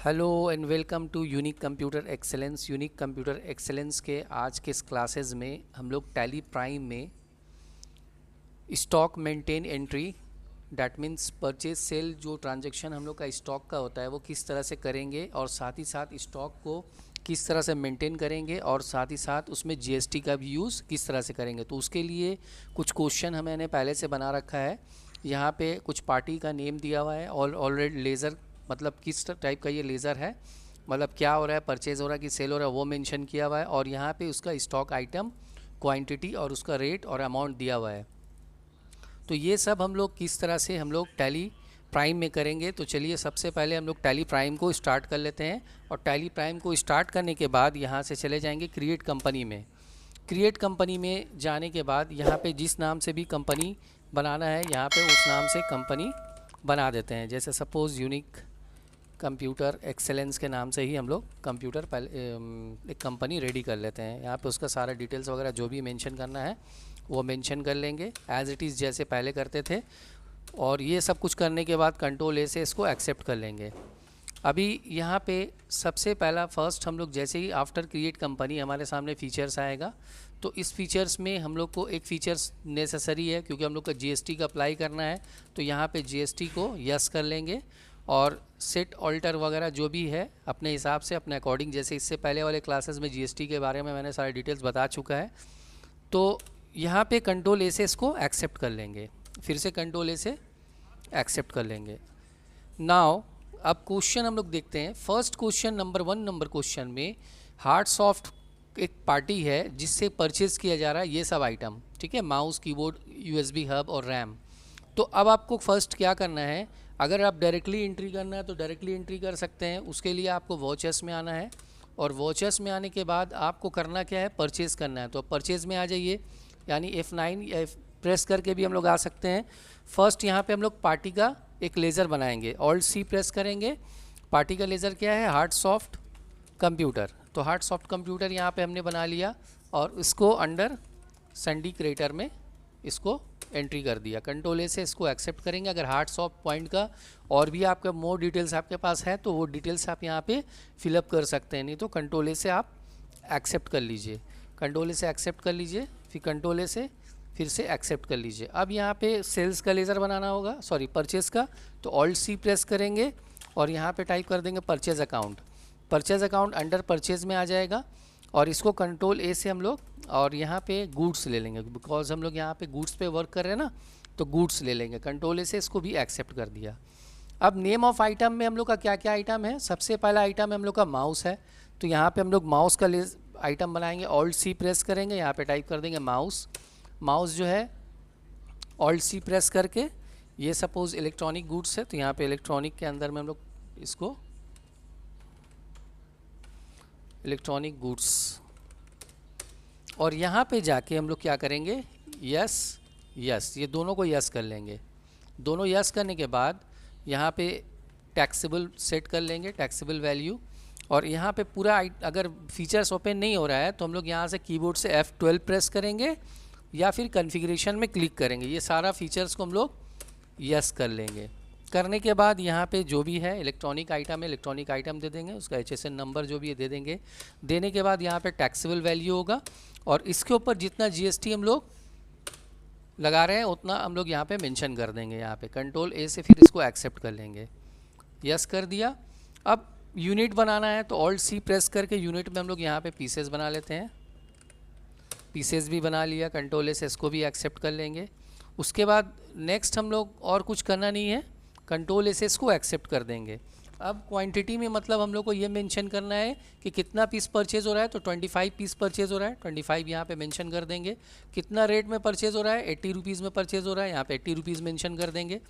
Hello and welcome to unique computer excellence. Unique computer excellence के आज के इस क्लासेस में हम लोग टैली प्राइम में stock maintain entry that means purchase sale जो ट्रांजैक्शन हम लोग का स्टॉक का होता है वो किस तरह से करेंगे और साथ ही साथ स्टॉक को किस तरह से मेंटेन करेंगे और साथ ही साथ उसमें जीएसटी का भी यूज़ किस तरह से करेंगे। तो उसके लिए कुछ क्वेश्चन मैंने पहले से बना रखा है। यहाँ पे कुछ पार्टी का नेम दिया हुआ है और ऑलरेडी लेज़र मतलब किस टाइप का ये लेज़र है, मतलब क्या हो रहा है, परचेज़ हो रहा है कि सेल हो रहा है वो मेंशन किया हुआ है और यहाँ पे उसका स्टॉक आइटम क्वांटिटी और उसका रेट और अमाउंट दिया हुआ है। तो ये सब हम लोग किस तरह से हम लोग टैली प्राइम में करेंगे। तो चलिए सबसे पहले हम लोग टैली प्राइम को स्टार्ट कर लेते हैं और टैली प्राइम को स्टार्ट करने के बाद यहाँ से चले जाएंगे क्रिएट कंपनी में। क्रिएट कंपनी में जाने के बाद यहाँ पे जिस नाम से भी कंपनी बनाना है यहाँ पे उस नाम से कंपनी बना देते हैं। जैसे सपोज़ यूनिक कंप्यूटर एक्सेलेंस के नाम से ही हम लोग कंप्यूटर पहले एक कंपनी रेडी कर लेते हैं। यहाँ पे उसका सारा डिटेल्स वगैरह जो भी मेंशन करना है वो मेंशन कर लेंगे एज़ इट इज़ जैसे पहले करते थे। और ये सब कुछ करने के बाद कंट्रोल ए से इसको एक्सेप्ट कर लेंगे। अभी यहाँ पे सबसे पहला फर्स्ट हम लोग जैसे ही आफ्टर क्रिएट कंपनी हमारे सामने फ़ीचर्स आएगा तो इस फीचर्स में हम लोग को एक फ़ीचर्स नेसेसरी है क्योंकि हम लोग का जीएसटी का अप्लाई करना है। तो यहाँ पे जीएसटी को यस कर लेंगे और सेट ऑल्टर वगैरह जो भी है अपने हिसाब से अपने अकॉर्डिंग, जैसे इससे पहले वाले क्लासेस में जीएसटी के बारे में मैंने सारी डिटेल्स बता चुका है। तो यहाँ पे कंट्रोल ए से इसको एक्सेप्ट कर लेंगे, फिर से कंट्रोल ए से एक्सेप्ट कर लेंगे। नाउ अब क्वेश्चन हम लोग देखते हैं। First question number 1 number question में हार्ड सॉफ्ट एक पार्टी है जिससे परचेज़ किया जा रहा है ये सब आइटम, ठीक है, माउस, कीबोर्ड, यूएसबी हब और रैम। तो अब आपको फर्स्ट क्या करना है, अगर आप डायरेक्टली एंट्री करना है तो डायरेक्टली एंट्री कर सकते हैं। उसके लिए आपको वॉचेस में आना है और वॉचेस में आने के बाद आपको करना क्या है, परचेज़ करना है। तो परचेज़ में आ जाइए, यानी F9 या प्रेस करके भी हम लोग आ सकते हैं। फर्स्ट यहाँ पे हम लोग पार्टी का एक लेज़र बनाएंगे, ऑल्ट सी प्रेस करेंगे। पार्टी का लेज़र क्या है, हार्ड सॉफ्ट कंप्यूटर। तो हार्ड सॉफ्ट कंप्यूटर यहाँ पे हमने बना लिया और इसको अंडर संडी क्रिएटर में इसको एंट्री कर दिया। कंट्रोल ए से इसको एक्सेप्ट करेंगे। अगर हार्ड सॉफ्ट पॉइंट का और भी आपका मोर डिटेल्स आपके पास है तो वो डिटेल्स आप यहाँ पे फिलअप कर सकते हैं, नहीं तो कंट्रोल ए से आप एक्सेप्ट कर लीजिए। कंट्रोल ए से एक्सेप्ट कर लीजिए, फिर कंट्रोल ए से फिर से एक्सेप्ट कर लीजिए। अब यहाँ पे सेल्स का लेज़र बनाना होगा, सॉरी परचेज़ का। तो ऑल्ट सी प्रेस करेंगे और यहाँ पे टाइप कर देंगे purchase account. Purchase account under purchase में आ जाएगा और इसको कंट्रोल ए से हम लोग और यहाँ पे गुड्स ले लेंगे, बिकॉज हम लोग यहाँ पे गुड्स पे वर्क कर रहे हैं ना, तो गुड्स ले लेंगे। कंट्रोल ए से इसको भी एक्सेप्ट कर दिया। अब नेम ऑफ आइटम में हम लोग का क्या क्या आइटम है, सबसे पहला आइटम हम लोग का माउस है। तो यहाँ पे हम लोग माउस का आइटम बनाएंगे, ऑल्ट सी प्रेस करेंगे, यहाँ पे टाइप कर देंगे माउस। माउस जो है ऑल्ट सी प्रेस करके, ये सपोज़ इलेक्ट्रॉनिक गुड्स है तो यहाँ पे इलेक्ट्रॉनिक के अंदर में हम लोग इसको इलेक्ट्रॉनिक गुड्स, और यहाँ पे जाके हम लोग क्या करेंगे, यस यस, ये दोनों को यस कर लेंगे। दोनों यस करने के बाद यहाँ पे टैक्सेबल सेट कर लेंगे, टैक्सेबल वैल्यू। और यहाँ पे पूरा अगर फीचर्स ओपन नहीं हो रहा है तो हम लोग यहाँ से कीबोर्ड से F12 प्रेस करेंगे या फिर कॉन्फ़िगरेशन में क्लिक करेंगे। ये सारा फीचर्स को हम लोग यस कर लेंगे। करने के बाद यहाँ पे जो भी है इलेक्ट्रॉनिक आइटम है, इलेक्ट्रॉनिक आइटम दे देंगे, उसका HSN नंबर जो भी है दे देंगे। देने के बाद यहाँ पे टैक्सेबल वैल्यू होगा और इसके ऊपर जितना GST हम लोग लगा रहे हैं उतना हम लोग यहाँ पे मेंशन कर देंगे। यहाँ पे कंट्रोल ए से फिर इसको एक्सेप्ट कर लेंगे, यस कर दिया। अब यूनिट बनाना है तो ऑल्ट सी प्रेस करके यूनिट में हम लोग यहाँ पे पीसेस बना लेते हैं। पीसेस भी बना लिया, कंट्रोल ए से इसको भी एक्सेप्ट कर लेंगे। उसके बाद नेक्स्ट हम लोग और कुछ करना नहीं है, कंट्रोल ए से इसको एक्सेप्ट कर देंगे। अब क्वांटिटी में मतलब हम लोग को ये मेंशन करना है कि कितना पीस परचेज हो रहा है, तो 25 पीस परचेज हो रहा है, 25 यहाँ पे मेंशन कर देंगे। कितना रेट में परचेज हो रहा है, 80 रुपीज़ में परचेज हो रहा है, यहाँ पे 80 रुपीज़ मेंशन कर देंगे।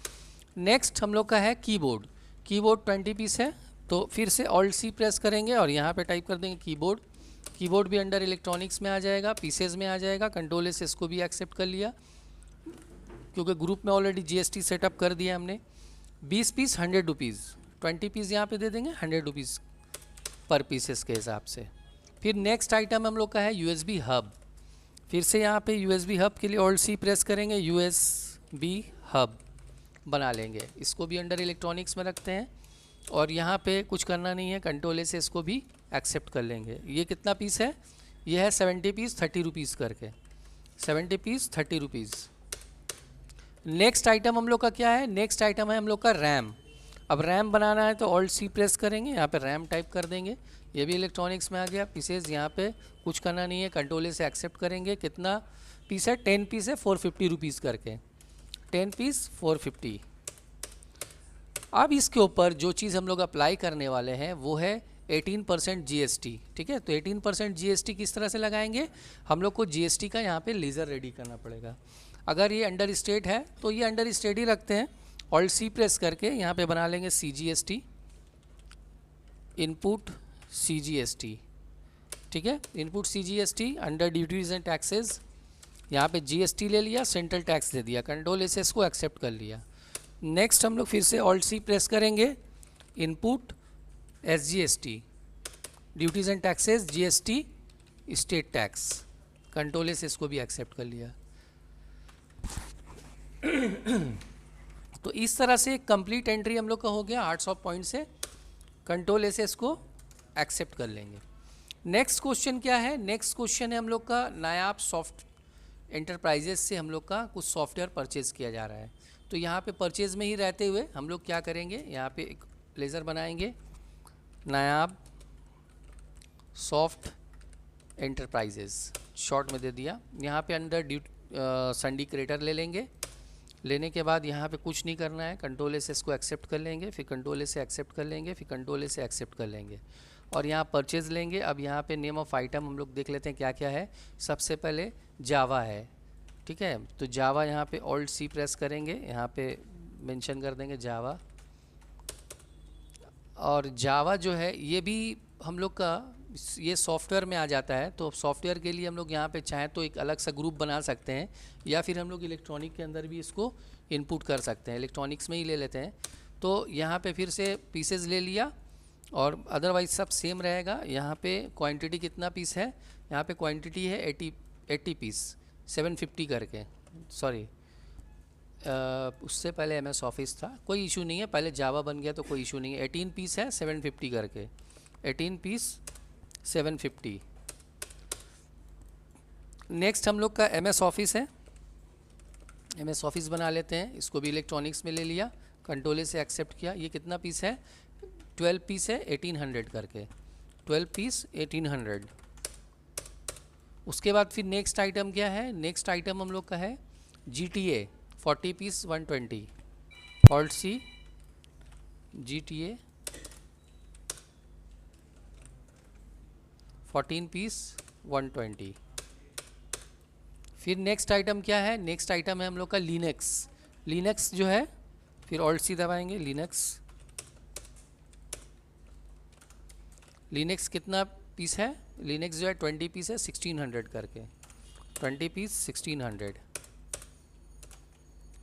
नेक्स्ट हम लोग का है कीबोर्ड। कीबोर्ड 20 पीस है तो फिर से ऑल्ट सी प्रेस करेंगे और यहाँ पे टाइप कर देंगे कीबोर्ड। कीबोर्ड भी अंडर इलेक्ट्रॉनिक्स में आ जाएगा, पीसेज में आ जाएगा। कंट्रोल ए से इसको भी एक्सेप्ट कर लिया क्योंकि ग्रुप में ऑलरेडी GST सेटअप कर दिया हमने। 20 पीस 100 रुपीज़, 20 पीस यहाँ पे दे देंगे 100 रुपीज़ पर पीसेस के हिसाब से। फिर नेक्स्ट आइटम हम लोग का है USB हब। फिर से यहाँ पे USB हब के लिए ऑल्ट सी प्रेस करेंगे, USB हब बना लेंगे। इसको भी अंडर इलेक्ट्रॉनिक्स में रखते हैं और यहाँ पे कुछ करना नहीं है, कंट्रोल से इसको भी एक्सेप्ट कर लेंगे। ये कितना पीस है, ये है 70 पीस 30 रुपीज़ करके, 70 पीस 30 रुपीज़। नेक्स्ट आइटम हम लोग का क्या है, नेक्स्ट आइटम है हम लोग का रैम। अब रैम बनाना है तो ऑल्ट सी प्रेस करेंगे, यहाँ पे रैम टाइप कर देंगे। ये भी इलेक्ट्रॉनिक्स में आ गया पीसेज, यहाँ पे कुछ करना नहीं है, कंट्रोल से एक्सेप्ट करेंगे। कितना पीस है, 10 पीस है 450 रुपीज़ करके, 10 पीस 450। अब इसके ऊपर जो चीज़ हम लोग अप्लाई करने वाले हैं वो है 18% GST। ठीक है, तो 18% GST किस तरह से लगाएंगे, हम लोग को GST का यहाँ पे लेज़र रेडी करना पड़ेगा। अगर ये अंडर स्टेट है तो ये अंडर स्टेट ही रखते हैं, ऑल्ट सी प्रेस करके यहाँ पे बना लेंगे CGST, इनपुट CGST। ठीक है, input CGST under duties and taxes, यहाँ पे GST ले लिया, सेंट्रल टैक्स दे दिया, कंट्रोल से इसको एक्सेप्ट कर लिया। नेक्स्ट हम लोग फिर से ऑल्ट सी प्रेस करेंगे, input SGST, duties and taxes, GST, state tax, control से इसको भी एक्सेप्ट कर लिया। तो इस तरह से कंप्लीट एंट्री हम लोग का हो गया 800 पॉइंट से, कंट्रोल से इसको एक्सेप्ट कर लेंगे। नेक्स्ट क्वेश्चन क्या है, नेक्स्ट क्वेश्चन है हम लोग का नायाब सॉफ्ट एंटरप्राइजेस से हम लोग का कुछ सॉफ्टवेयर परचेज़ किया जा रहा है। तो यहाँ पे परचेज़ में ही रहते हुए हम लोग क्या करेंगे, यहाँ पे एक लेज़र बनाएंगे, नायाब सॉफ्ट एंटरप्राइजेस शॉर्ट में दे दिया। यहाँ पे अंडर संडी क्रिएटर ले लेंगे, लेने के बाद यहाँ पे कुछ नहीं करना है, कंट्रोल से इसको एक्सेप्ट कर लेंगे, फिर कंट्रोल से एक्सेप्ट कर लेंगे, फिर कंट्रोल से एक्सेप्ट कर लेंगे और यहाँ परचेज़ लेंगे। अब यहाँ पे नेम ऑफ़ आइटम हम लोग देख लेते हैं क्या क्या है। सबसे पहले जावा है, ठीक है, तो जावा यहाँ पे ऑल्ट सी प्रेस करेंगे, यहाँ पे मेंशन कर देंगे जावा। और जावा जो है ये भी हम लोग का ये सॉफ्टवेयर में आ जाता है। तो सॉफ्टवेयर के लिए हम लोग यहाँ पे चाहें तो एक अलग सा ग्रुप बना सकते हैं, या फिर हम लोग इलेक्ट्रॉनिक के अंदर भी इसको इनपुट कर सकते हैं, इलेक्ट्रॉनिक्स में ही ले लेते हैं। तो यहाँ पे फिर से पीसेस ले लिया और अदरवाइज सब सेम रहेगा। यहाँ पे क्वांटिटी कितना पीस है, यहाँ पे क्वांटिटी है 80 पीस 750 करके, सॉरी उससे पहले MS ऑफिस था, कोई इशू नहीं है, पहले जावा बन गया तो कोई इशू नहीं है। 18 पीस है 750 करके, 18 पीस 750। नेक्स्ट हम लोग का MS ऑफिस है, MS ऑफिस बना लेते हैं, इसको भी इलेक्ट्रॉनिक्स में ले लिया, कंट्रोल से एक्सेप्ट किया। ये कितना पीस है, 12 पीस है 1800 करके, 12 पीस 1800। उसके बाद फिर नेक्स्ट आइटम क्या है, नेक्स्ट आइटम हम लोग का है GTA 40 piece 120, alt C GTA 14 piece 120। फिर नेक्स्ट आइटम क्या है, नेक्स्ट आइटम है हम लोग का लिनक्स जो है, फिर ऑल्ट सी दबाएंगे, लिनक्स कितना पीस है, लिनक्स जो है 20 पीस है 1600 करके, 20 पीस 1600।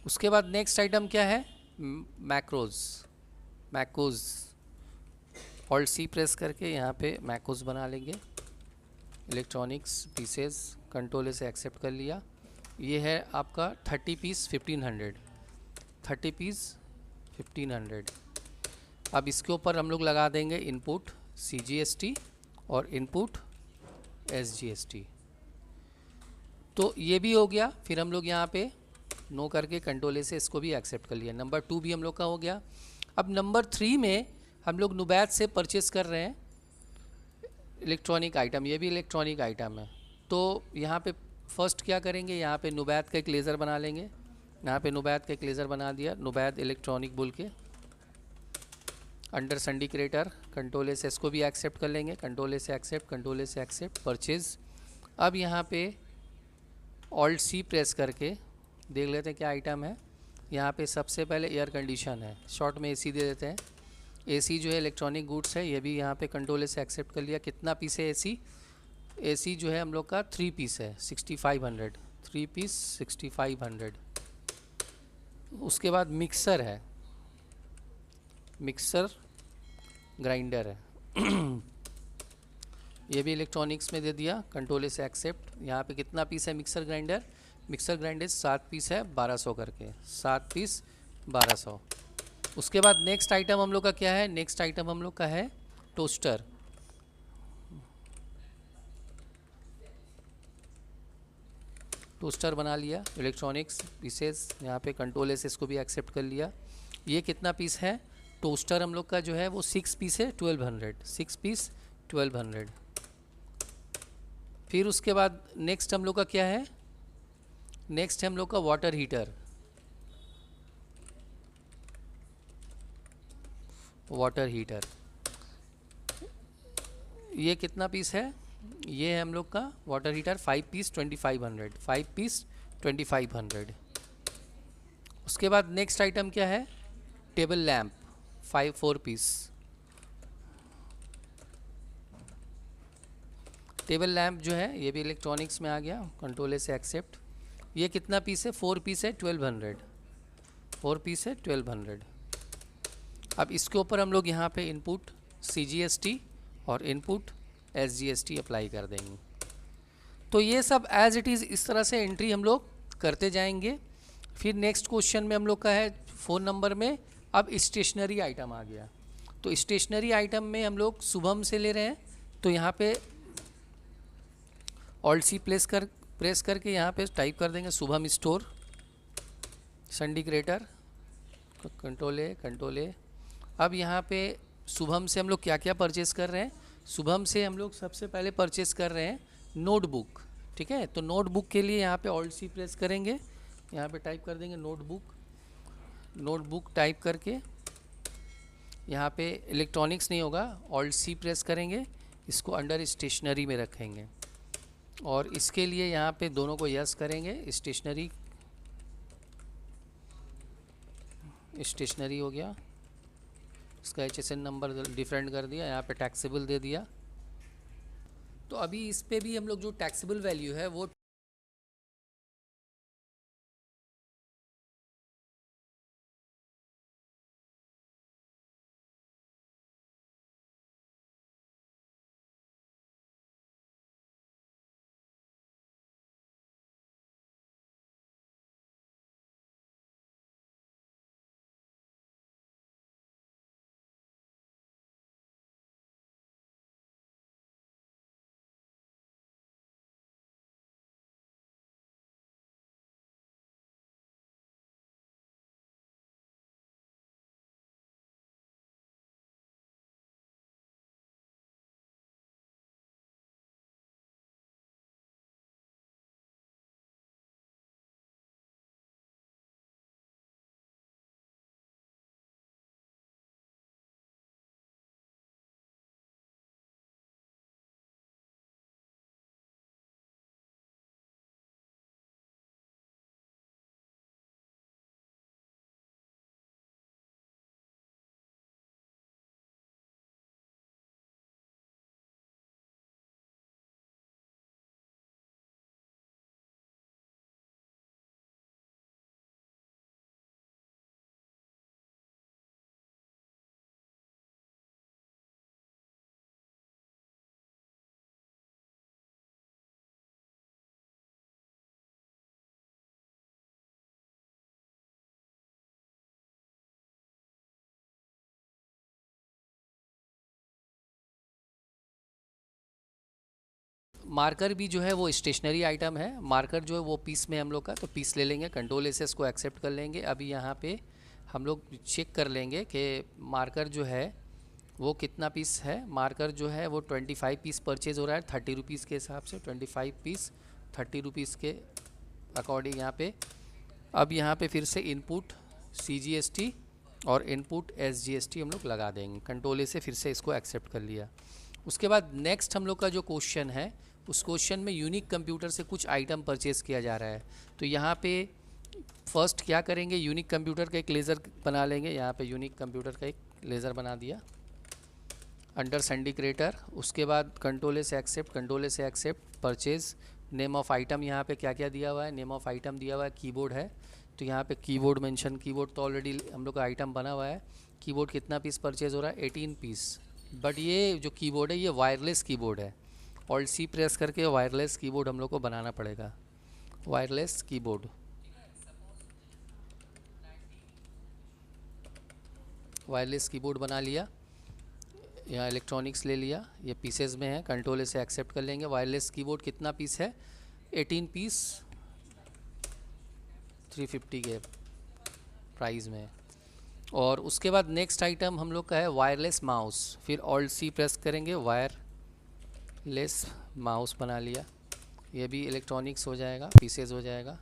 उसके बाद नेक्स्ट आइटम क्या है, मैक्रोज, ऑल्ट सी प्रेस करके यहाँ पे मैक्रोज बना लेंगे, इलेक्ट्रॉनिक्स पीसेस, कंट्रोल से एक्सेप्ट कर लिया। ये है आपका 30 पीस 1500, 30 पीस 1500। अब इसके ऊपर हम लोग लगा देंगे इनपुट CGST और इनपुट SGST। तो ये भी हो गया। फिर हम लोग यहाँ पे नो करके कंट्रोल से इसको भी एक्सेप्ट कर लिया। नंबर 2 भी हम लोग का हो गया। अब नंबर 3 में हम लोग नुबैत से परचेज़ कर रहे हैं इलेक्ट्रॉनिक आइटम, ये भी इलेक्ट्रॉनिक आइटम है। तो यहाँ पे फर्स्ट क्या करेंगे, यहाँ पे नुबैत का एक लेज़र बना लेंगे, यहाँ पे नुबैत का एक लेज़र बना दिया, नुबैत इलेक्ट्रॉनिक बोल के, अंडर संडी क्रिएटर, कंट्रोल से इसको भी एक्सेप्ट कर लेंगे, कंट्रोल से एक्सेप्ट, कंट्रोल से एक्सेप्ट, परचेज़। अब यहाँ पे ऑल्ट सी प्रेस करके देख लेते हैं क्या आइटम है। यहाँ पे सबसे पहले एयर कंडीशन है, शॉर्ट में AC दे देते हैं। AC जो है इलेक्ट्रॉनिक गुड्स है, ये भी यहाँ पे कंट्रोल से एक्सेप्ट कर लिया। कितना पीस है AC जो है हम लोग का 3 पीस है 6500, 3 पीस 6500। उसके बाद मिक्सर है, मिक्सर ग्राइंडर है ये भी इलेक्ट्रॉनिक्स में दे दिया, कंट्रोल से एक्सेप्ट। यहाँ पे कितना पीस है मिक्सर ग्राइंडर 7 पीस है 1200 करके, 7 पीस 1200। उसके बाद नेक्स्ट आइटम हम लोग का क्या है, नेक्स्ट आइटम हम लोग का है टोस्टर। टोस्टर बना लिया, इलेक्ट्रॉनिक्स पीसेस, यहाँ पे कंट्रोल एस इसको भी एक्सेप्ट कर लिया। ये कितना पीस है टोस्टर हम लोग का जो है वो 6 पीस है 1200, 6 पीस 1200। फिर उसके बाद नेक्स्ट हम लोग का क्या है, नेक्स्ट है हम लोग का वाटर हीटर। वाटर हीटर ये कितना पीस है, ये है हम लोग का वाटर हीटर 5 पीस 2500, 5 पीस 2500। उसके बाद नेक्स्ट आइटम क्या है, table lamp 4 piece. Table lamp जो है ये भी इलेक्ट्रॉनिक्स में आ गया, कंट्रोल से एक्सेप्ट। ये कितना पीस है, 4 पीस है 1200, 4 पीस है 1200। अब इसके ऊपर हम लोग यहाँ पे इनपुट CGST और इनपुट SGST अप्लाई कर देंगे। तो ये सब एज इट इज़ इस तरह से एंट्री हम लोग करते जाएंगे। फिर नेक्स्ट क्वेश्चन में हम लोग का है फ़ोन नंबर में, अब स्टेशनरी आइटम आ गया। तो स्टेशनरी आइटम में हम लोग शुभम से ले रहे हैं, तो यहाँ पे ऑल्ट-C प्रेस करके यहाँ पे टाइप कर देंगे शुभम स्टोर सिंडिकेटर, कंट्रोल ए। अब यहाँ पे शुभम से हम लोग क्या क्या परचेस कर रहे हैं, शुभम से हम लोग सबसे पहले परचेस कर रहे हैं नोटबुक। ठीक है, तो नोटबुक के लिए यहाँ पे ऑल्ट-C प्रेस करेंगे, यहाँ पे टाइप कर देंगे नोटबुक। नोटबुक टाइप करके यहाँ पे इलेक्ट्रॉनिक्स नहीं होगा, ऑल्ट-C प्रेस करेंगे, इसको अंडर स्टेशनरी में रखेंगे। और इसके लिए यहाँ पे दोनों को यस करेंगे, स्टेशनरी हो गया, इसका HSN नंबर डिफरेंट कर दिया, यहाँ पे टैक्सेबल दे दिया। तो अभी इस पे भी हम लोग जो टैक्सेबल वैल्यू है वो मार्कर भी जो है वो स्टेशनरी आइटम है। मार्कर जो है वो पीस में हम लोग का, तो पीस ले लेंगे, कंट्रोल एस को एक्सेप्ट कर लेंगे। अभी यहाँ पे हम लोग चेक कर लेंगे कि मार्कर जो है वो कितना पीस है। मार्कर जो है वो 25 पीस परचेज़ हो रहा है 30 रुपीज़ के हिसाब से, 25 पीस 30 रुपीज़ के अकॉर्डिंग यहाँ पे। अब यहाँ पे फिर से इनपुट CGST और इनपुट SGST हम लोग लगा देंगे, कंट्रोल ए से फिर से इसको एक्सेप्ट कर लिया। उसके बाद नेक्स्ट हम लोग का जो क्वेश्चन है, उस क्वेश्चन में यूनिक कंप्यूटर से कुछ आइटम परचेज़ किया जा रहा है। तो यहाँ पे फर्स्ट क्या करेंगे, यूनिक कंप्यूटर का एक लेज़र बना लेंगे। यहाँ पे यूनिक कंप्यूटर का एक लेज़र बना दिया अंडर सिंडिकेटर। उसके बाद कंट्रोल से accept purchase. Name of item यहाँ पे क्या क्या दिया हुआ है, नेम ऑफ़ आइटम दिया हुआ है कीबोर्ड है, तो यहाँ पे कीबोर्ड मेंशन, कीबोर्ड तो ऑलरेडी हम लोग का आइटम बना हुआ है। कीबोर्ड कितना पीस परचेज़ हो रहा है, 18 पीस। बट ये जो कीबोर्ड है ये वायरलेस कीबोर्ड है, ऑल्ट-C प्रेस करके वायरलेस कीबोर्ड हम लोग को बनाना पड़ेगा, वायरलेस कीबोर्ड। वायरलेस कीबोर्ड बना लिया, यहाँ इलेक्ट्रॉनिक्स ले लिया, ये पीसेस में है, कंट्रोल से एक्सेप्ट कर लेंगे। वायरलेस कीबोर्ड कितना पीस है, 18 पीस 350 के प्राइस में। और उसके बाद नेक्स्ट आइटम हम लोग का है वायरलेस माउस, फिर ऑल्ट सी प्रेस करेंगे, वायरलेस माउस बना लिया, ये भी इलेक्ट्रॉनिक्स हो जाएगा, पीसेस हो जाएगा।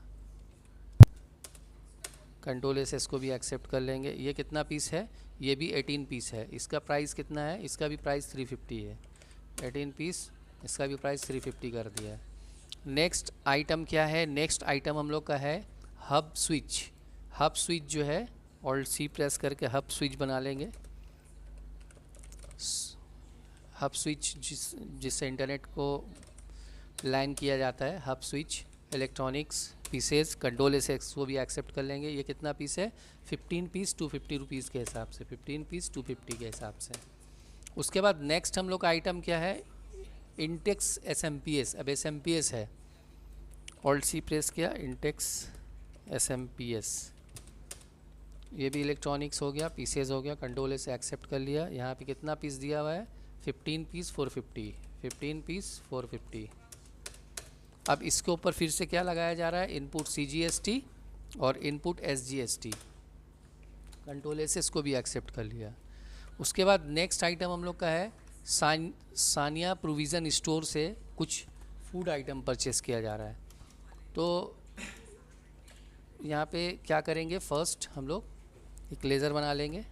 कंट्रोल से इसको भी एक्सेप्ट कर लेंगे। ये कितना पीस है, ये भी 18 पीस है, इसका प्राइस कितना है, इसका भी प्राइस 350 है, 18 पीस, इसका भी प्राइस 350 कर दिया है। नेक्स्ट आइटम क्या है, नेक्स्ट आइटम हम लोग का है हब स्विच। हब स्विच जो है ऑल्ट सी प्रेस करके हब स्विच बना लेंगे। हब स्विच जिससे इंटरनेट को लाइन किया जाता है, hub switch electronics pieces, control से इसको भी एक्सेप्ट कर लेंगे। ये कितना पीस है, 15 पीस 250 रुपीज़ के हिसाब से, 15 पीस 250 के हिसाब से। उसके बाद नेक्स्ट हम लोग का आइटम क्या है, इंटेक्स SMPS। अब SMPS है, ऑल्ट सी प्रेस किया, इंटेक्स SMPS, ये भी इलेक्ट्रॉनिक्स हो गया, पीसेस हो गया, कंट्रोल से एक्सेप्ट कर लिया। यहाँ पे कितना पीस दिया हुआ है, 15 पीस 450, 15 पीस 450। अब इसके ऊपर फिर से क्या लगाया जा रहा है, इनपुट CGST और इनपुट SGST, कंट्रोल से इसको भी एक्सेप्ट कर लिया। उसके बाद नेक्स्ट आइटम हम लोग का है सानिया प्रोविज़न स्टोर से कुछ फूड आइटम परचेस किया जा रहा है। तो यहाँ पे क्या करेंगे, फर्स्ट हम लोग एक लेज़र बना लेंगे,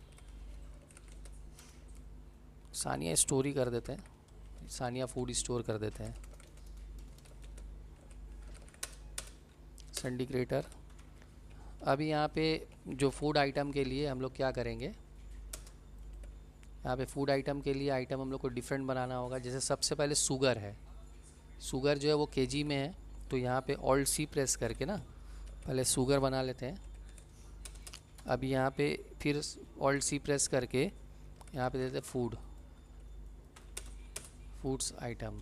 सानिया स्टोर ही कर देते हैं, सानिया फूड स्टोर कर देते हैं, सिंडिकेटर। अभी यहाँ पे जो फूड आइटम के लिए हम लोग क्या करेंगे, यहाँ पे फूड आइटम के लिए आइटम हम लोग को डिफरेंट बनाना होगा। जैसे सबसे पहले शुगर है, शुगर जो है वो केजी में है, तो यहाँ पे ऑल्ट सी प्रेस करके ना पहले शुगर बना लेते हैं। अब यहाँ पे फिर ऑल्ट सी प्रेस करके यहाँ पे देते हैं फूड्स आइटम,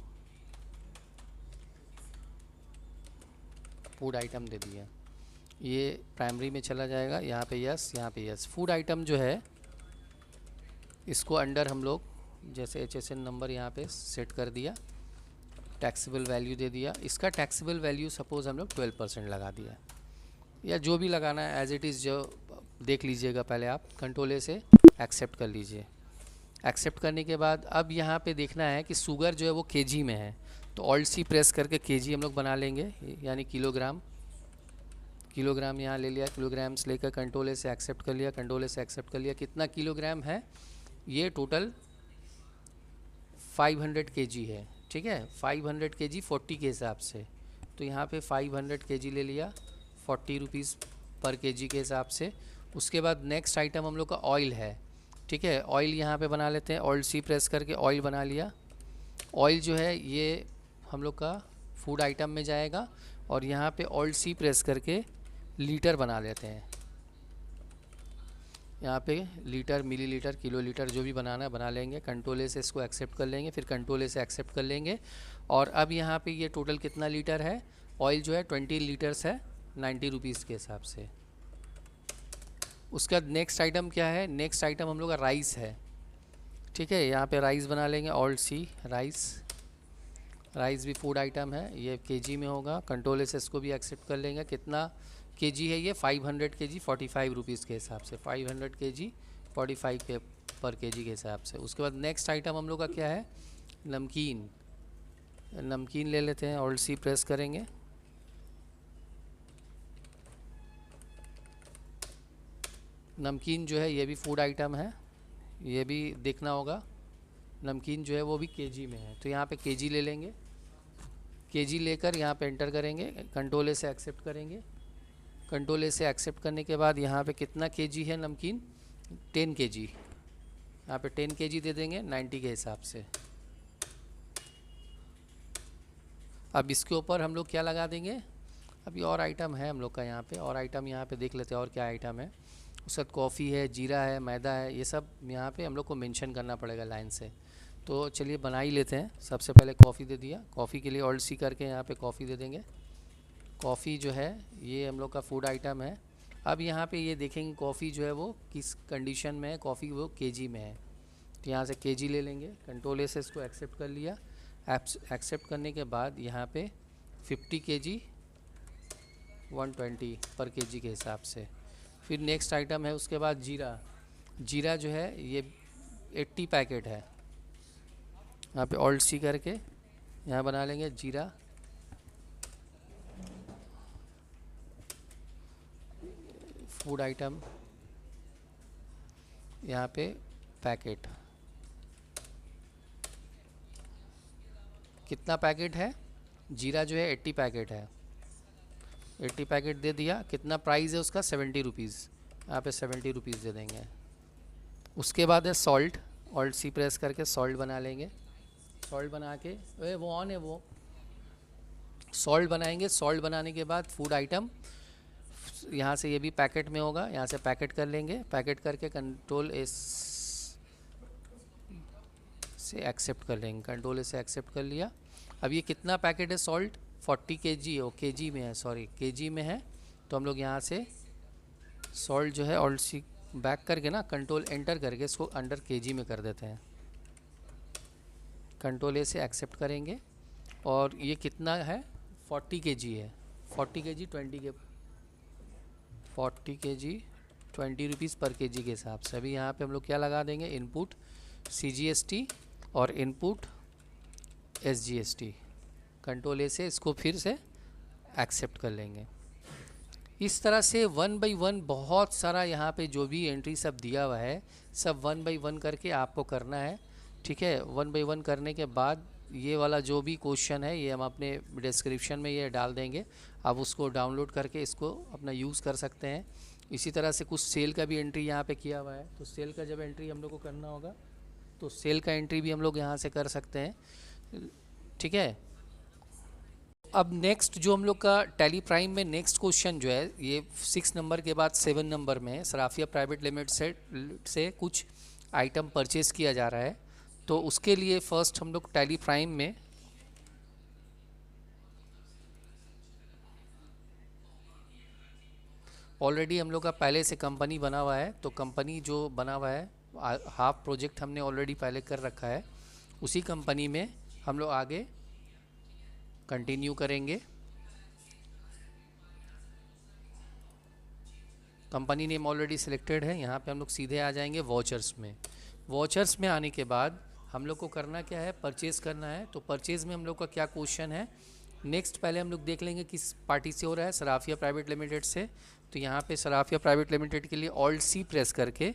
फूड आइटम दे दिया, ये प्राइमरी में चला जाएगा, यहाँ पे यस, यहाँ पे यस। फूड आइटम जो है इसको अंडर हम लोग जैसे HSN नंबर यहाँ पे सेट कर दिया, टैक्सेबल वैल्यू दे दिया। इसका टैक्सेबल वैल्यू सपोज़ हम लोग 12% लगा दिया, या जो भी लगाना है एज इट इज़, जो देख लीजिएगा पहले आप, कंट्रोल से एक्सेप्ट कर लीजिए। एक्सेप्ट करने के बाद अब यहाँ पे देखना है कि शुगर जो है वो केजी में है, तो ऑल्ट सी प्रेस करके केजी हम लोग बना लेंगे, यानी किलोग्राम। किलोग्राम यहाँ ले लिया, किलोग्राम्स लेकर कंट्रोल से एक्सेप्ट कर लिया, कंट्रोल से एक्सेप्ट कर लिया। कितना किलोग्राम है, ये टोटल 500 kg है, ठीक है, 500 kg 40 के हिसाब से, तो यहाँ पे 500 kg ले लिया, 40 रुपीज़ पर kg के हिसाब से। उसके बाद नेक्स्ट आइटम हम लोग का ऑयल है, ठीक है, ऑयल यहाँ पे बना लेते हैं, ऑल्ट सी प्रेस करके ऑयल बना लिया। ऑयल जो है ये हम लोग का फूड आइटम में जाएगा, और यहाँ पे ऑल्ट सी प्रेस करके लीटर बना लेते हैं। यहाँ पे लीटर, मिलीलीटर, किलोलीटर जो भी बनाना है बना लेंगे, कंट्रोल से इसको एक्सेप्ट कर लेंगे, फिर कंट्रोल से एक्सेप्ट कर लेंगे। और अब यहाँ पे ये टोटल कितना लीटर है, ऑयल जो है 20 लीटर्स है, 90 रुपीज़ के हिसाब से। उसके बाद नेक्स्ट आइटम क्या है, नेक्स्ट आइटम हम लोग का राइस है, ठीक है, यहाँ पे राइस बना लेंगे, ऑल्ट सी राइस, राइस भी फूड आइटम है, ये केजी में होगा, कंट्रोल से इसको भी एक्सेप्ट कर लेंगे। कितना केजी है ये, 500 kg 45 रुपीज़ के हिसाब से, 500 kg 45 पर केजी के हिसाब से। उसके बाद नेक्स्ट आइटम हम लोग का क्या है, नमकीन। नमकीन ले लेते हैं, ऑल्ट सी प्रेस करेंगे, नमकीन जो है ये भी फूड आइटम है, ये भी देखना होगा। नमकीन जो है वो भी केजी में है, तो यहाँ पे केजी ले लेंगे, केजी लेकर यहाँ पे एंटर करेंगे, कंट्रोल से एक्सेप्ट करेंगे। कंट्रोल से एक्सेप्ट करने के बाद यहाँ पे कितना केजी है नमकीन, 10 kg, यहाँ पे 10 kg दे देंगे 90 के हिसाब से। अब इसके ऊपर हम लोग क्या लगा देंगे, अभी और आइटम है हम लोग का यहाँ पे, और आइटम यहाँ पे देख लेते हैं और क्या आइटम है। उसके बाद कॉफ़ी है, जीरा है, मैदा है, ये सब यहाँ पे हम लोग को मेंशन करना पड़ेगा लाइन से। तो चलिए बना ही लेते हैं। सबसे पहले कॉफ़ी दे दिया, कॉफ़ी के लिए ऑल्ट सी करके यहाँ पे कॉफ़ी दे देंगे। कॉफ़ी जो है ये हम लोग का फूड आइटम है, अब यहाँ पे ये देखेंगे कॉफ़ी जो है वो किस कंडीशन में है, कॉफ़ी वो केजी में है, तो यहाँ से केजी ले लेंगे, कंट्रोल ए से इसको एक्सेप्ट कर लिया। एक्सेप्ट करने के बाद यहाँ पे 50 केजी 120 पर केजी के हिसाब से। फिर नेक्स्ट आइटम है उसके बाद जीरा। जीरा जो है ये 80 पैकेट है, यहाँ पे ऑल्ट सी करके यहाँ बना लेंगे जीरा। फूड आइटम यहाँ पे पैकेट, कितना पैकेट है, जीरा जो है 80 पैकेट है, 80 पैकेट दे दिया। कितना प्राइस है उसका 70 रुपीज़, यहाँ पे 70 रुपीज़ दे देंगे। उसके बाद है सॉल्ट, ऑल्ट सी प्रेस करके सॉल्ट बना लेंगे। सॉल्ट बना के वो ऑन है, वो सॉल्ट बनाएंगे। सॉल्ट बनाने के बाद फूड आइटम यहाँ से ये भी पैकेट में होगा, यहाँ से पैकेट कर लेंगे। पैकेट करके कंट्रोल एस से एक्सेप्ट कर लेंगे, कंट्रोल से एक्सेप्ट कर लिया। अब ये कितना पैकेट है सॉल्ट, 40 केजी है, केजी में है, सॉरी केजी में है। तो हम लोग यहाँ से सॉल्ट जो है ऑल्ट सी बैक करके ना कंट्रोल एंटर करके इसको अंडर केजी में कर देते हैं। कंट्रोल ए से एक्सेप्ट करेंगे। और ये कितना है 40 केजी है, 40 केजी 20 के 40 केजी 20 रुपीज़ पर केजी के हिसाब से। अभी यहाँ पे हम लोग क्या लगा देंगे, इनपुट CGST और इनपुट SGST। कंट्रोल ए से इसको फिर से एक्सेप्ट कर लेंगे। इस तरह से 1 बाई 1 बहुत सारा यहाँ पे जो भी एंट्री सब दिया हुआ है सब 1 बाई 1 करके आपको करना है, ठीक है। 1 बाई 1 करने के बाद ये वाला जो भी क्वेश्चन है ये हम अपने डिस्क्रिप्शन में ये डाल देंगे, आप उसको डाउनलोड करके इसको अपना यूज़ कर सकते हैं। इसी तरह से कुछ सेल का भी एंट्री यहाँ पे किया हुआ है, तो सेल का जब एंट्री हम लोग को करना होगा तो सेल का एंट्री भी हम लोग यहाँ से कर सकते हैं, ठीक है। अब नेक्स्ट जो हम लोग का टैली प्राइम में नेक्स्ट क्वेश्चन जो है ये 6 नंबर के बाद 7 नंबर में सराफिया प्राइवेट लिमिटेड से कुछ आइटम परचेज़ किया जा रहा है। तो उसके लिए फ़र्स्ट हम लोग टैली प्राइम में ऑलरेडी हम लोग का पहले से कंपनी बना हुआ है, तो कंपनी जो बना हुआ है हाफ प्रोजेक्ट हमने ऑलरेडी पहले कर रखा है, उसी कंपनी में हम लोग आगे कंटिन्यू करेंगे। कंपनी नेम ऑलरेडी सिलेक्टेड है, यहाँ पे हम लोग सीधे आ जाएंगे वॉचर्स में। वॉचर्स में आने के बाद हम लोग को करना क्या है, परचेज़ करना है। तो परचेज़ में हम लोग का क्या क्वेश्चन है, नेक्स्ट पहले हम लोग देख लेंगे किस पार्टी से हो रहा है, सराफिया प्राइवेट लिमिटेड से। तो यहाँ पे सराफिया प्राइवेट लिमिटेड के लिए ऑल्ट सी प्रेस करके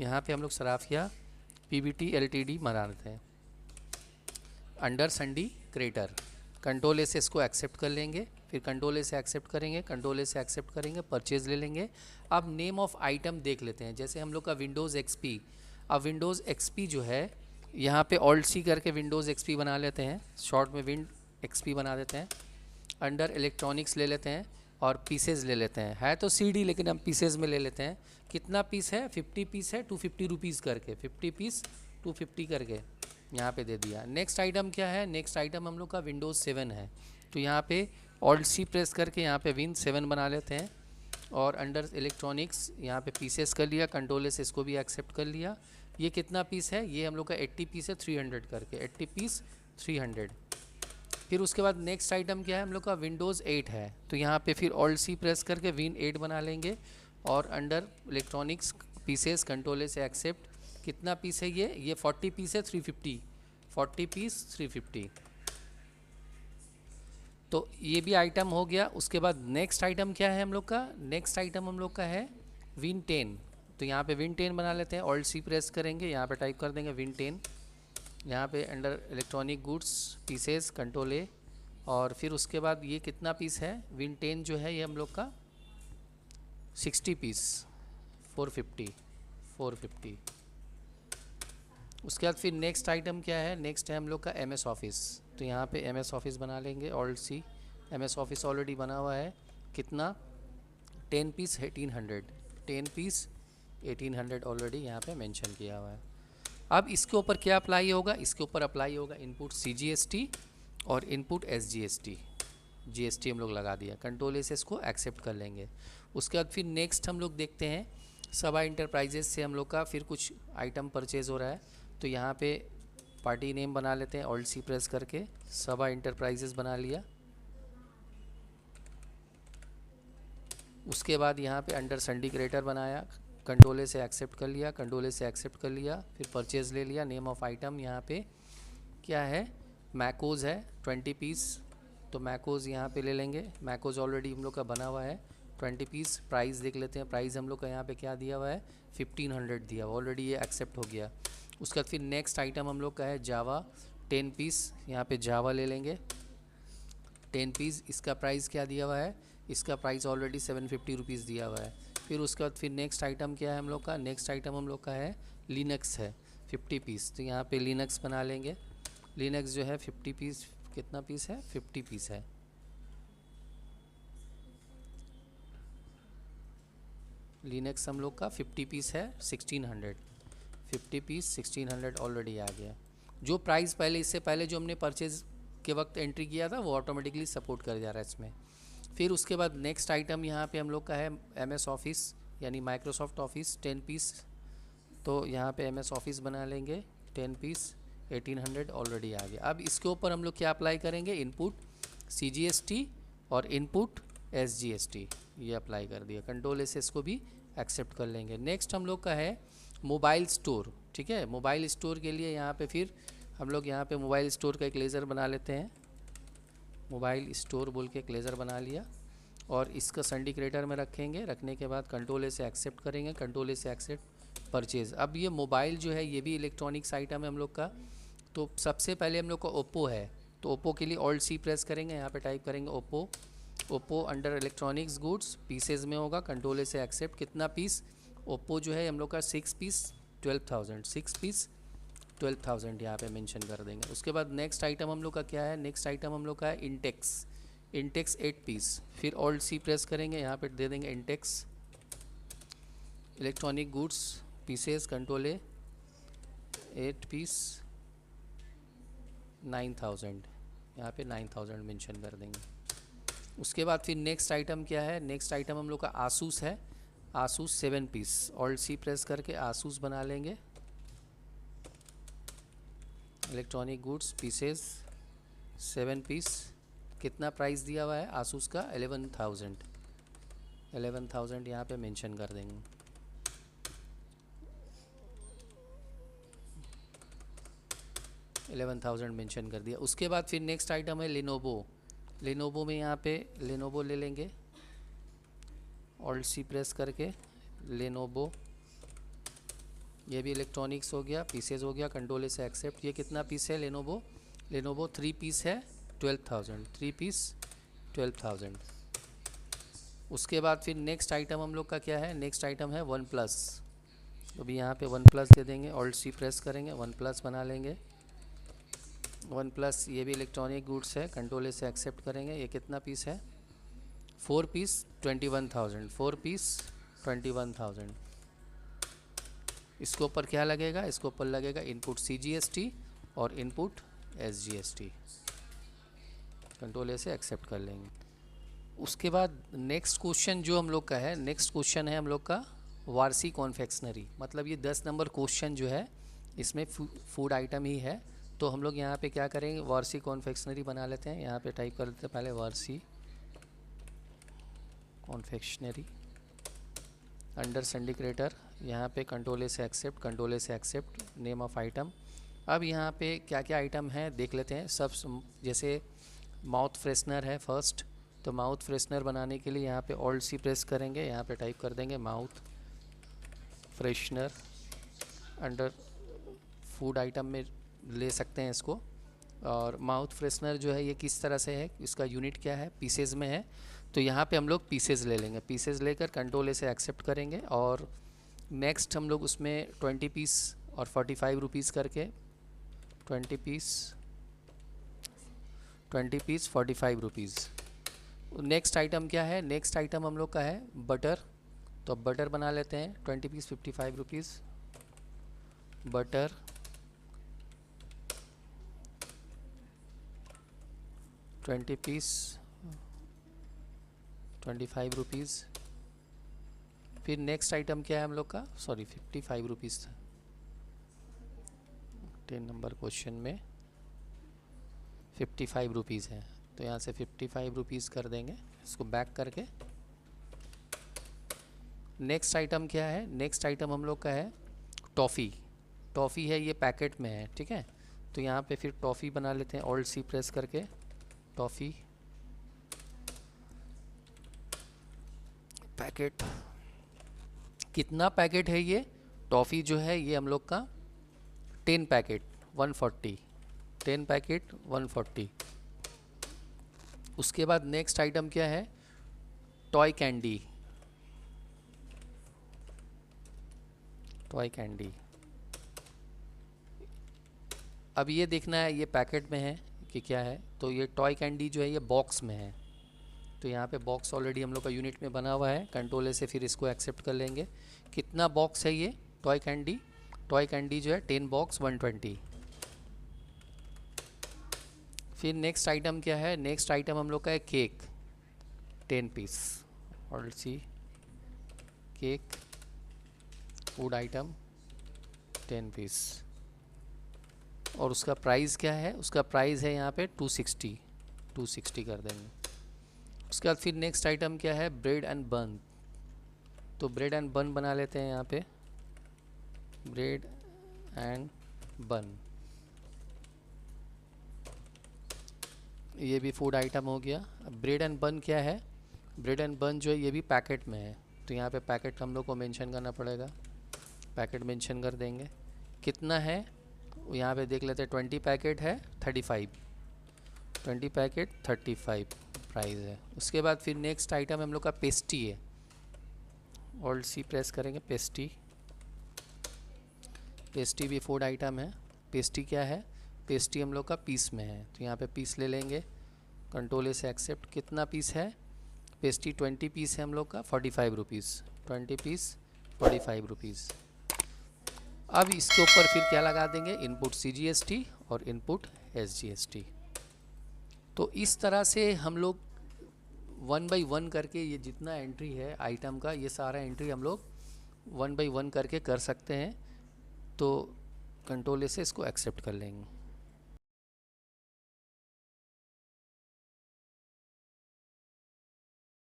यहाँ पे हम लोग सराफिया PVT LTD बना देते हैं under sundry creditor. Control A से इसको एक्सेप्ट कर लेंगे, फिर कंट्रोल ए से एक्सेप्ट करेंगे, कंट्रोल ए से एक्सेप्ट करेंगे, परचेज़ ले लेंगे। अब नेम ऑफ़ आइटम देख लेते हैं, जैसे हम लोग का विंडोज़ XP। अब विंडोज़ XP जो है यहाँ पे ऑल्ट सी करके विंडोज़ XP बना लेते हैं, शॉर्ट में विंड XP बना देते हैं। अंडर इलेक्ट्रॉनिक्स ले लेते हैं और पीसेज ले लेते हैं, है तो CD लेकिन हम पीसेज में ले लेते हैं। कितना पीस है, 50 पीस है, 250 रुपीज़ करके, 50 पीस 250 करके यहाँ पे दे दिया। नेक्स्ट आइटम क्या है, नेक्स्ट आइटम हम लोग का विंडोज़ 7 है। तो यहाँ पे ऑल्ट सी प्रेस करके यहाँ पे विन 7 बना लेते हैं और अंडर इलेक्ट्रॉनिक्स यहाँ पे पीसेस कर लिया, कंट्रोल से इसको भी एक्सेप्ट कर लिया। ये कितना पीस है, ये हम लोग का 80 पीस है, 300 करके 80 पीस 300। फिर उसके बाद नेक्स्ट आइटम क्या है, हम लोग का विंडोज़ 8 है। तो यहाँ पे फिर ऑल्ट सी प्रेस करके विन 8 बना लेंगे और अंडर इलेक्ट्रॉनिक्स पीसेस कंट्रोल से एक्सेप्ट। कितना पीस है ये 40 पीस है, 350, 40 पीस 350। तो ये भी आइटम हो गया। उसके बाद नेक्स्ट आइटम क्या है हम लोग का, नेक्स्ट आइटम हम लोग का है विन 10। तो यहाँ पे विन 10 बना लेते हैं, ऑल्ट सी प्रेस करेंगे, यहाँ पे टाइप कर देंगे विन 10। यहाँ पे under electronic goods pieces control ए और फिर उसके बाद ये कितना पीस है, विन 10 जो है ये हम लोग का 60 पीस 450। उसके बाद फिर नेक्स्ट आइटम क्या है, नेक्स्ट है हम लोग का MS ऑफिस। तो यहाँ पे MS ऑफिस बना लेंगे, alt C. MS office already बना हुआ है, कितना 10 पीस 1800, 10 पीस 1800 ऑलरेडी यहाँ पे मेंशन किया हुआ है। अब इसके ऊपर क्या अप्लाई होगा, इसके ऊपर अप्लाई होगा इनपुट CGST और इनपुट SGST। जीएसटी हम लोग लगा दिया, कंट्रोल ए से इसको एक्सेप्ट कर लेंगे। उसके बाद फिर नेक्स्ट हम लोग देखते हैं सबा इंटरप्राइजेस से हम लोग का फिर कुछ आइटम परचेज़ हो रहा है, तो यहाँ पे पार्टी नेम बना लेते हैं, ऑल्ट सी प्रेस करके सबा इंटरप्राइजेस बना लिया। उसके बाद यहाँ पे अंडर संडी क्रिएटर बनाया, कंट्रोल ए से एक्सेप्ट कर लिया, कंट्रोल ए से एक्सेप्ट कर लिया, फिर परचेज़ ले लिया। नेम ऑफ आइटम यहाँ पे क्या है, मैकोज है 20 पीस, तो मैकोज यहाँ पे ले लेंगे। मैकोज ऑलरेडी हम लोग का बना हुआ है 20 पीस। प्राइस देख लेते हैं, प्राइस हम लोग का यहाँ पे क्या दिया हुआ है 1500 दिया हुआ, ऑलरेडी ये एक्सेप्ट हो गया। उसके बाद फिर नेक्स्ट आइटम हम लोग का है जावा 10 पीस, यहाँ पे जावा ले लेंगे 10 पीस। इसका प्राइस क्या दिया हुआ है, इसका प्राइस ऑलरेडी 750 रुपीज़ दिया हुआ है। फिर उसके बाद फिर नेक्स्ट आइटम क्या है हम लोग का, नेक्स्ट आइटम हम लोग का है लिनक्स है 50 पीस, तो यहाँ पे लिनक्स बना लेंगे। लिनक्स जो है 50 पीस, कितना पीस है 50 पीस है। लिनक्स हम लोग का 50 पीस है 1600, 50 पीस 1600 ऑलरेडी आ गया। जो प्राइस पहले इससे पहले जो हमने परचेज़ के वक्त एंट्री किया था वो ऑटोमेटिकली सपोर्ट कर जा रहा है इसमें। फिर उसके बाद नेक्स्ट आइटम यहाँ पे हम लोग का है MS ऑफिस यानी माइक्रोसॉफ्ट ऑफिस 10 पीस, तो यहाँ पे MS ऑफिस बना लेंगे 10 पीस 1800 ऑलरेडी आ गया। अब इसके ऊपर हम लोग क्या अप्लाई करेंगे, इनपुट CGST और इनपुट SGST, ये अप्लाई कर दिया। कंट्रोल ए से इसको भी एक्सेप्ट कर लेंगे। नेक्स्ट हम लोग का है मोबाइल स्टोर, ठीक है। मोबाइल स्टोर के लिए यहाँ पे फिर हम लोग यहाँ पे मोबाइल स्टोर का एक लेज़र बना लेते हैं, मोबाइल स्टोर बोल के एक लेज़र बना लिया और इसका संडी क्रिएटर में रखेंगे। रखने के बाद कंट्रोल ए से एक्सेप्ट करेंगे, कंट्रोल ए से एक्सेप्ट परचेज़। अब ये मोबाइल जो है ये भी इलेक्ट्रॉनिक्स आइटम है हम लोग का, तो सबसे पहले हम लोग का ओप्पो है, तो ओप्पो के लिए ऑल्ट सी प्रेस करेंगे, यहाँ पे टाइप करेंगे Oppo. Oppo under electronics goods pieces में होगा, कंट्रोल ए से एक्सेप्ट। कितना पीस, ओप्पो जो है हम लोग का 6 पीस 12,000, 6 पीस 12,000 यहाँ पे मेंशन कर देंगे। उसके बाद नेक्स्ट आइटम हम लोग का क्या है, नेक्स्ट आइटम हम लोग का है इंटेक्स, इंटेक्स 8 पीस। फिर ऑल्ट सी प्रेस करेंगे, यहाँ पे दे देंगे Intex electronic goods pieces, control A 8 piece 9000, यहाँ पे 9000 मेंशन कर देंगे। उसके बाद फिर नेक्स्ट आइटम क्या है, नेक्स्ट आइटम हम लोग का आसूस है, Asus 7 piece. Alt C press करके आसूस बना लेंगे, इलेक्ट्रॉनिक गुड्स पीसेस 7 पीस। कितना प्राइस दिया हुआ है आसूस का 11,000, 11,000 यहाँ पे मेंशन कर देंगे। $11,000 मेंशन कर दिया। उसके बाद फिर नेक्स्ट आइटम है लेनोवो, लेनोवो में यहाँ पे लेनोवो ले लेंगे, ऑल्ट सी प्रेस करके लेनोवो, ये भी इलेक्ट्रॉनिक्स हो गया, पीसेज हो गया, कंट्रोल ए से एक्सेप्ट। ये कितना पीस है लेनोवो, लेनोवो 3 पीस है 12,000, 3 पीस 12,000। उसके बाद फिर नेक्स्ट आइटम हम लोग का क्या है, नेक्स्ट आइटम है वन प्लस, तो भी यहाँ पे वन प्लस दे देंगे, ऑल्ट सी प्रेस करेंगे, वन प्लस बना लेंगे। वन प्लस ये भी इलेक्ट्रॉनिक गुड्स है, कंट्रोल ए से एक्सेप्ट करेंगे। ये कितना पीस है 4 पीस 21,000, 4 पीस 21,000। इसके ऊपर क्या लगेगा, इसके ऊपर लगेगा इनपुट CGST और इनपुट SGST, कंट्रोल ए से एक्सेप्ट कर लेंगे। उसके बाद नेक्स्ट क्वेश्चन जो हम लोग का है, नेक्स्ट क्वेश्चन है हम लोग का वारसी कॉन्फेक्शनरी, मतलब ये 10 नंबर क्वेश्चन जो है इसमें फूड आइटम ही है। तो हम लोग यहाँ पे क्या करेंगे, वारसी कॉन्फेक्शनरी बना लेते हैं। यहाँ पे टाइप कर लेते हैं पहले Warsi confectionery under sundry creditor, यहाँ पे कंट्रोल ए से एक्सेप्ट, कंट्रोल ए से एक्सेप्ट, नेम ऑफ आइटम। अब यहाँ पे क्या क्या आइटम है देख लेते हैं सब। जैसे माउथ फ्रेशनर है फर्स्ट, तो माउथ फ्रेशनर बनाने के लिए यहाँ पे ऑल्ट सी प्रेस करेंगे, यहाँ पे टाइप कर देंगे mouth freshener. Under food item में ले सकते हैं इसको। और माउथ फ्रेशनर जो है ये किस तरह से है, इसका यूनिट क्या है, पीसेज में है, तो यहाँ पे हम लोग पीसेज ले लेंगे। पीसेज लेकर कंट्रोल ए से एक्सेप्ट करेंगे और नेक्स्ट हम लोग उसमें 20 पीस और 45 रुपीज़ करके 20 पीस 45 रुपीज़। नेक्स्ट आइटम क्या है, नेक्स्ट आइटम हम लोग का है बटर, तो अब बटर बना लेते हैं 20 पीस 55 रुपीज़। Butter 20 piece ₹25। फिर नेक्स्ट आइटम क्या है हम लोग का, सॉरी ₹55 था 10 नंबर क्वेश्चन में, ₹55 है, तो यहाँ से ₹55 कर देंगे इसको बैक करके। नेक्स्ट आइटम क्या है, नेक्स्ट आइटम हम लोग का है टॉफ़ी। टॉफ़ी है, ये पैकेट में है, ठीक है। तो यहाँ पे फिर टॉफ़ी बना लेते हैं, ऑल्ट सी प्रेस करके टॉफ़ी पैकेट। कितना पैकेट है ये टॉफ़ी जो है, ये हम लोग का 10 पैकेट 140, 10 पैकेट 140। उसके बाद नेक्स्ट आइटम क्या है, टॉय कैंडी। टॉय कैंडी, अब ये देखना है ये पैकेट में है कि क्या है। तो ये टॉय कैंडी जो है ये बॉक्स में है, तो यहाँ पे बॉक्स ऑलरेडी हम लोग का यूनिट में बना हुआ है, कंट्रोल ए से फिर इसको एक्सेप्ट कर लेंगे। कितना बॉक्स है ये टॉय कैंडी, टॉय कैंडी जो है 10 बॉक्स 120। फिर नेक्स्ट आइटम क्या है, नेक्स्ट आइटम हम लोग का है केक 10 पीस, और सी केक फूड आइटम 10 पीस, और उसका प्राइस क्या है, उसका प्राइस है यहाँ पे 260 कर देंगे। उसके बाद फिर नेक्स्ट आइटम क्या है, ब्रेड एंड बन। तो ब्रेड एंड बन बना लेते हैं यहाँ पे, ब्रेड एंड बन, ये भी फूड आइटम हो गया। अब ब्रेड एंड बन क्या है, ब्रेड एंड बन जो है ये भी पैकेट में है, तो यहाँ पे पैकेट हम लोग को मेंशन करना पड़ेगा, पैकेट मेंशन कर देंगे। कितना है यहाँ पे देख लेते हैं, 20 पैकेट है 35, 20 पैकेट 35 प्राइस है। उसके बाद फिर नेक्स्ट आइटम हम लोग का पेस्टी है, ऑल्ट सी प्रेस करेंगे पेस्टी, पेस्टी भी फूड आइटम है। पेस्टी क्या है, पेस्टी हम लोग का पीस में है, तो यहाँ पे पीस ले लेंगे, कंट्रोल ए से एक्सेप्ट। कितना पीस है पेस्टी, 20 पीस है हम लोग का, ₹45, 20 पीस ₹45। अब इसके ऊपर फिर क्या लगा देंगे, इनपुट CGST और इनपुट SGST। तो इस तरह से हम लोग 1 बाई 1 करके ये जितना एंट्री है आइटम का, ये सारा एंट्री हम लोग 1 बाई 1 करके कर सकते हैं। तो कंट्रोल से इसको एक्सेप्ट कर लेंगे।